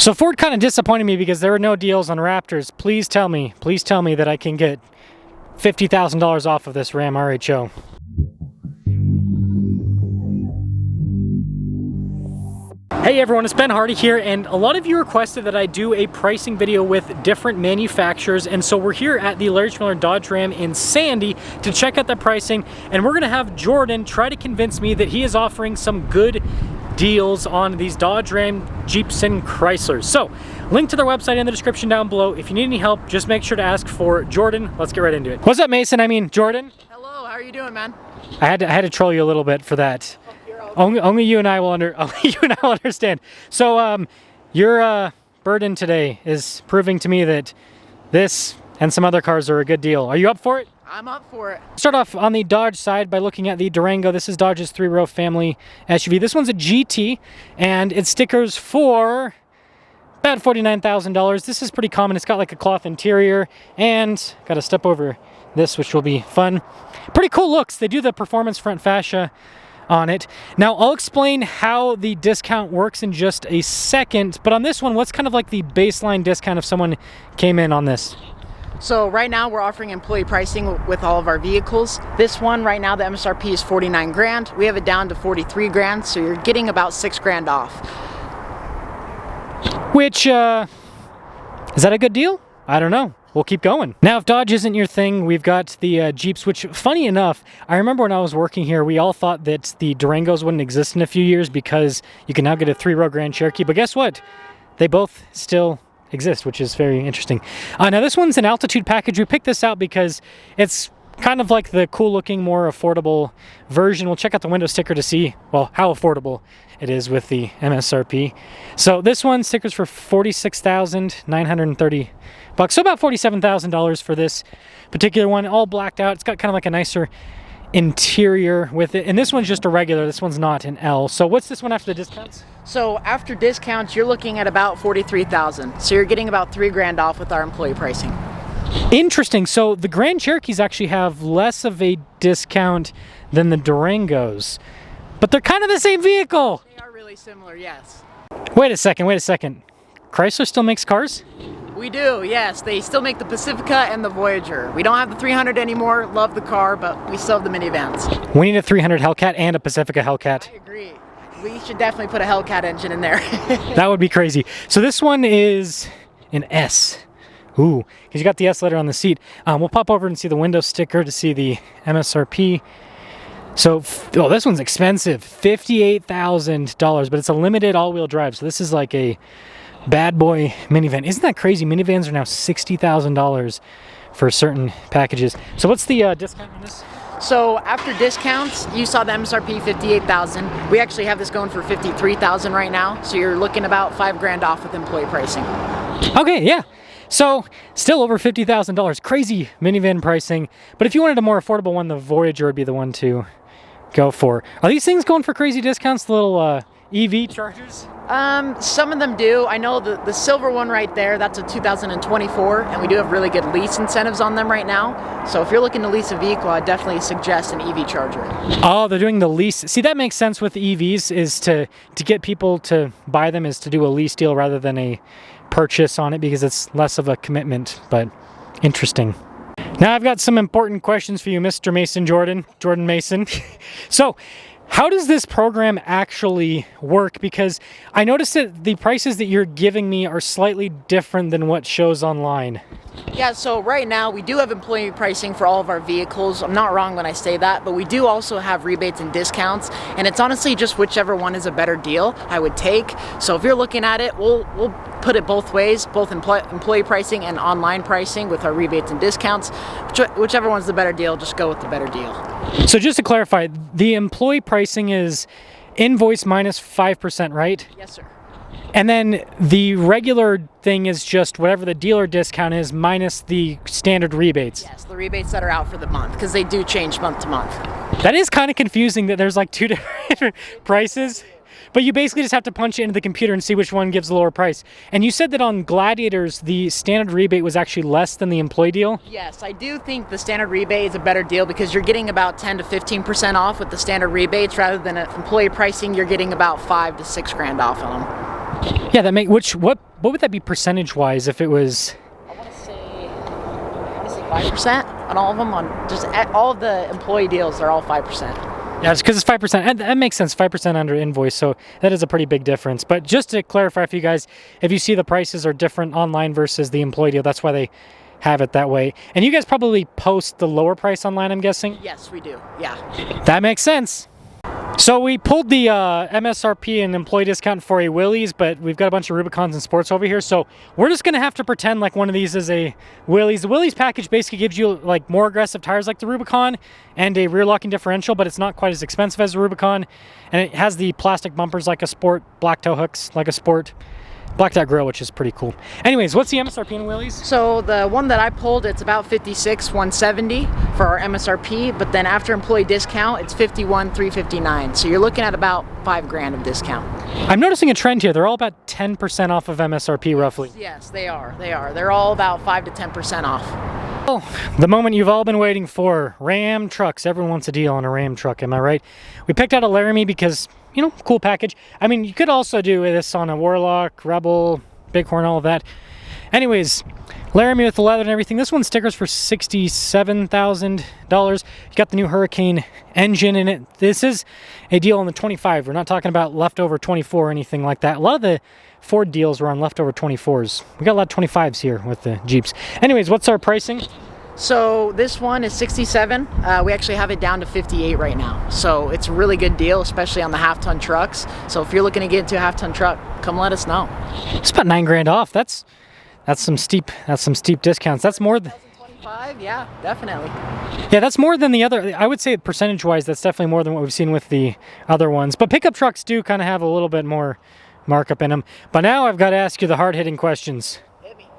So Ford kind of disappointed me because there were no deals on Raptors. Please tell me that I can get $50,000 off of this Ram RHO. Hey everyone, it's Ben Hardy here, and a lot of you requested that I do a pricing video with different manufacturers, and so we're here at the Larry Miller Dodge Ram in Sandy to check out the pricing, and we're gonna have Jordan try to convince me that he is offering some good deals on these Dodge Ram, Jeeps, and Chryslers. So, link to their website in the description down below. If you need any help, just make sure to ask for Jordan. Let's get right into it. What's up, Mason? I mean, Jordan? Hello, how are you doing, man? I had to troll you a little bit for that. Only you and I will understand. So, your burden today is proving to me that this and some other cars are a good deal. Are you up for it? I'm up for it. Start off on the Dodge side by looking at the Durango. This is Dodge's 3-row family SUV. This one's a GT, and it stickers for about $49,000. This is pretty common. It's got like a cloth interior, and got to step over this, which will be fun. Pretty cool looks. They do the performance front fascia on it. Now, I'll explain how the discount works in just a second, but on this one, what's kind of like the baseline discount if someone came in on this? So right now we're offering employee pricing with all of our vehicles. This one right now, the MSRP is 49 grand. We have it down to 43 grand, so you're getting about 6 grand off. Which, is that a good deal? I don't know. We'll keep going. Now, if Dodge isn't your thing, we've got the Jeeps, which, funny enough, I remember when I was working here, we all thought that the Durangos wouldn't exist in a few years because you can now get a 3-row Grand Cherokee, but guess what? They both still exist, which is very interesting. Now, this one's an altitude package. We picked this out because it's kind of like the cool looking, more affordable version. We'll check out the window sticker to see, well, how affordable it is with the MSRP. So this one stickers for $46,930, so about $47,000 for this particular one, all blacked out. It's got kind of like a nicer interior with it, and this one's just a regular. This one's not an L. So what's this one after the discounts? So after discounts, you're looking at about $43,000. So you're getting about 3 grand off with our employee pricing. Interesting. So the Grand Cherokees actually have less of a discount than the Durangos, but they're kind of the same vehicle. They are really similar, yes. Wait a second. Chrysler still makes cars? We do, yes. They still make the Pacifica and the Voyager. We don't have the 300 anymore. Love the car, but we still have the minivans. We need a 300 Hellcat and a Pacifica Hellcat. I agree. We should definitely put a Hellcat engine in there. That would be crazy. So this one is an S. Ooh, because you got the S letter on the seat. We'll pop over and see the window sticker to see the MSRP. So, oh, this one's expensive. $58,000, but it's a limited all-wheel drive. So this is like a bad boy minivan. Isn't that crazy? Minivans are now $60,000 for certain packages. So what's the discount on this? So after discounts, you saw the MSRP 58,000. We actually have this going for 53,000 right now. So you're looking about 5 grand off with employee pricing. Okay, yeah. So still over $50,000. Crazy minivan pricing. But if you wanted a more affordable one, the Voyager would be the one to go for. Are these things going for crazy discounts? The little EV chargers? Some of them do. I know the silver one right there, that's a 2024, and we do have really good lease incentives on them right now. So if you're looking to lease a vehicle, I'd definitely suggest an EV charger. Oh, they're doing the lease. See, that makes sense with the EVs, is to get people to buy them is to do a lease deal rather than a purchase on it because it's less of a commitment, but interesting. Now I've got some important questions for you, Mr. Jordan Mason. So, how does this program actually work? Because I noticed that the prices that you're giving me are slightly different than what shows online. Yeah, so right now we do have employee pricing for all of our vehicles. I'm not wrong when I say that, but we do also have rebates and discounts, and it's honestly just whichever one is a better deal I would take. So if you're looking at it, we'll put it both ways, both employee pricing and online pricing with our rebates and discounts. Whichever one's the better deal, just go with the better deal. So just to clarify, the employee pricing is invoice minus 5%, right? Yes, sir. And then the regular thing is just whatever the dealer discount is minus the standard rebates. Yes, the rebates that are out for the month, because they do change month to month. That is kind of confusing that there's like 2 different prices. But you basically just have to punch it into the computer and see which one gives the lower price. And you said that on Gladiators, the standard rebate was actually less than the employee deal? Yes, I do think the standard rebate is a better deal because you're getting about 10 to 15% off with the standard rebates rather than employee pricing. You're getting about 5 to 6 grand off on them. Yeah, that make what would that be percentage wise if it was? I want to say 5% on all of them. On just all of the employee deals, they're all 5%. Yeah, it's because it's 5%. And that makes sense, 5% under invoice. So that is a pretty big difference. But just to clarify for you guys, if you see the prices are different online versus the employee deal, that's why they have it that way. And you guys probably post the lower price online, I'm guessing? Yes, we do. Yeah. That makes sense. So we pulled the MSRP and employee discount for a Willys, but we've got a bunch of Rubicons and Sports over here, so we're just gonna have to pretend like one of these is a Willys. The Willys package basically gives you like more aggressive tires like the Rubicon and a rear locking differential, but it's not quite as expensive as the Rubicon, and it has the plastic bumpers like a Sport, black toe hooks like a Sport, blacked out grill, which is pretty cool. Anyways, what's the MSRP in Willys? So the one that I pulled, it's about $56,170 for our MSRP, but then after employee discount, it's $51,359. So you're looking at about $5,000 of discount. I'm noticing a trend here. They're all about 10% off of MSRP roughly. Yes, they are. They are. They're all about 5 to 10% off. Oh, the moment you've all been waiting for. Ram trucks. Everyone wants a deal on a Ram truck, am I right? We picked out a Laramie because, you know, cool package. I mean, you could also do this on a Warlock, Rebel, Bighorn, all of that. Anyways, Laramie with the leather and everything. This one's stickers for $67,000. You got the new Hurricane engine in it. This is a deal on the 25. We're not talking about leftover 24 or anything like that. A lot of the Ford deals were on leftover 24s. We got a lot of 25s here with the Jeeps. Anyways, what's our pricing? So this one is 67. We actually have it down to 58 right now. So it's a really good deal, especially on the half-ton trucks. So if you're looking to get into a half-ton truck, come let us know. It's about $9,000 off. That's some steep discounts. That's more than 2025, yeah, definitely. Yeah, that's more than the other. I would say percentage-wise, that's definitely more than what we've seen with the other ones. But pickup trucks do kind of have a little bit more markup in them. But now I've got to ask you the hard-hitting questions.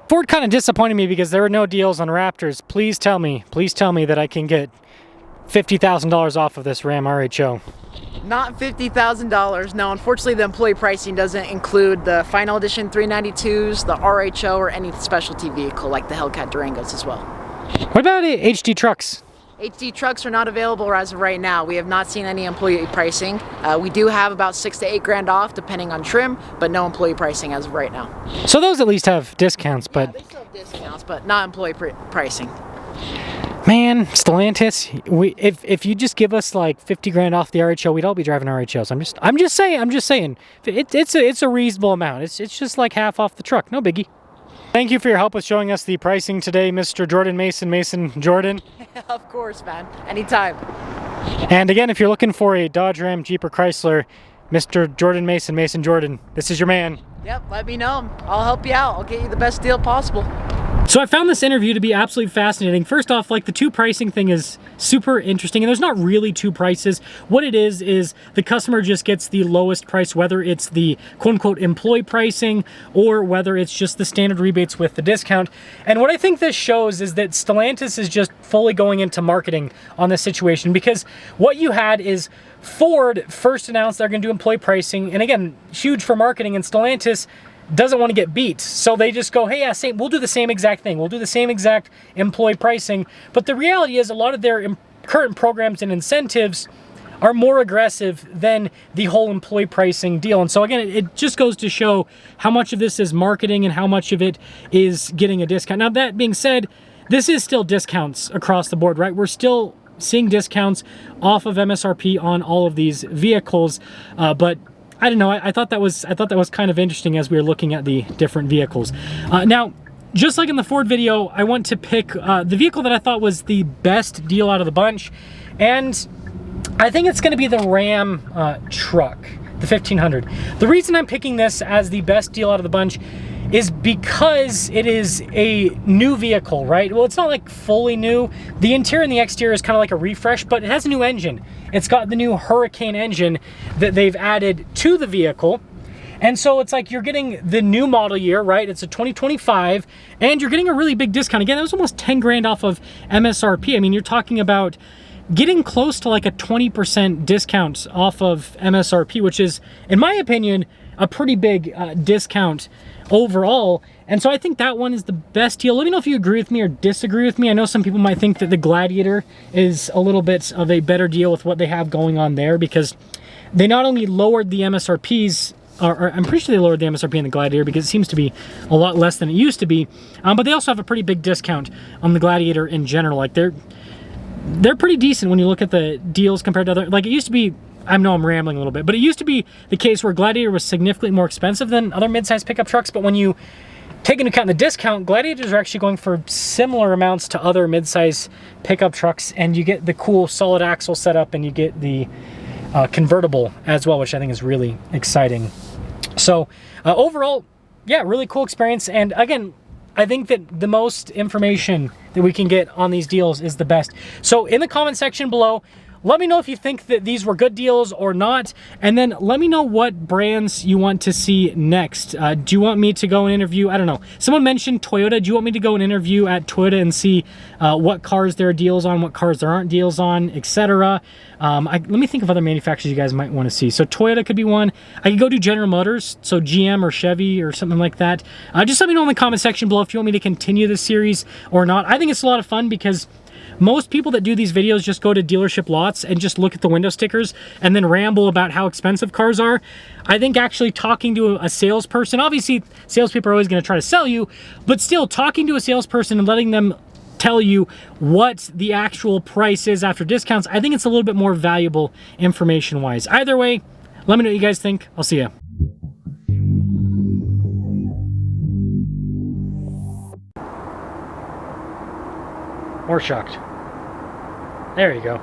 Ford kind of disappointed me because there were no deals on Raptors. Please tell me that I can get $50,000 off of this Ram RHO. Not $50,000. No, unfortunately, the employee pricing doesn't include the final edition 392s, the RHO, or any specialty vehicle like the Hellcat Durangos as well. What about HD trucks? HD trucks are not available as of right now. We have not seen any employee pricing. We do have about $6,000 to $8,000 off depending on trim, but no employee pricing as of right now. So those at least have discounts, but... Yeah, they still have discounts, but not employee pricing. Man, Stellantis, if you just give us like $50,000 off the RHO, we'd all be driving RHOs. I'm just saying. It's a reasonable amount. It's just like half off the truck. No biggie. Thank you for your help with showing us the pricing today, Mr. Jordan Mason Jordan. Of course, man. Anytime. And again, if you're looking for a Dodge, Ram, Jeep, or Chrysler, Mr. Jordan Mason Jordan, this is your man. Yep, let me know. I'll help you out. I'll get you the best deal possible. So I found this interview to be absolutely fascinating. First off, like the two pricing thing is super interesting, and there's not really two prices. What it is the customer just gets the lowest price, whether it's the quote-unquote employee pricing or whether it's just the standard rebates with the discount. And what I think this shows is that Stellantis is just fully going into marketing on this situation, because what you had is Ford first announced they're going to do employee pricing, and again, huge for marketing, and Stellantis doesn't want to get beat. So they just go, hey, yeah, we'll do the same exact thing. We'll do the same exact employee pricing. But the reality is a lot of their current programs and incentives are more aggressive than the whole employee pricing deal. And so again, it just goes to show how much of this is marketing and how much of it is getting a discount. Now, that being said, this is still discounts across the board, right? We're still seeing discounts off of MSRP on all of these vehicles, but I don't know. I thought that was kind of interesting as we were looking at the different vehicles. Now, just like in the Ford video, I want to pick the vehicle that I thought was the best deal out of the bunch, and I think it's going to be the Ram truck, the 1500. The reason I'm picking this as the best deal out of the bunch is because it is a new vehicle, right? Well, it's not like fully new. The interior and the exterior is kind of like a refresh, but it has a new engine. It's got the new Hurricane engine that they've added to the vehicle. And so it's like you're getting the new model year, right? It's a 2025, and you're getting a really big discount. Again, that was almost $10,000 off of MSRP. I mean, you're talking about getting close to like a 20% discount off of MSRP, which is, in my opinion, a pretty big discount overall. And so I think that one is the best deal. Let me know if you agree with me or disagree with me. I know some people might think that the Gladiator is a little bit of a better deal with what they have going on there, because they not only lowered the MSRPs or I'm pretty sure they lowered the MSRP on the Gladiator because it seems to be a lot less than it used to be. But they also have a pretty big discount on the Gladiator in general. Like they're pretty decent when you look at the deals compared to other, like it used to be, I know I'm rambling a little bit, but it used to be the case where Gladiator was significantly more expensive than other mid-size pickup trucks, but when you take into account the discount, Gladiators are actually going for similar amounts to other mid-size pickup trucks, and you get the cool solid axle setup, and you get the convertible as well, which I think is really exciting. So overall, yeah, really cool experience. And again, I think that the most information that we can get on these deals is the best. So in the comment section below, let me know if you think that these were good deals or not, and then let me know what brands you want to see next. Do you want me to go and interview, I don't know, someone mentioned Toyota. Do you want me to go and interview at Toyota and see what cars there are deals on, what cars there aren't deals on, etc.? Let me think of other manufacturers you guys might want to see. So Toyota could be one. I could go do General Motors, so GM or Chevy or something like that. Just let me know in the comment section below if you want me to continue this series or not. I think it's a lot of fun because most people that do these videos just go to dealership lots and just look at the window stickers and then ramble about how expensive cars are. I think actually talking to a salesperson, obviously salespeople are always going to try to sell you, but still talking to a salesperson and letting them tell you what the actual price is after discounts, I think it's a little bit more valuable information-wise. Either way, let me know what you guys think. I'll see ya. More shocked. There you go.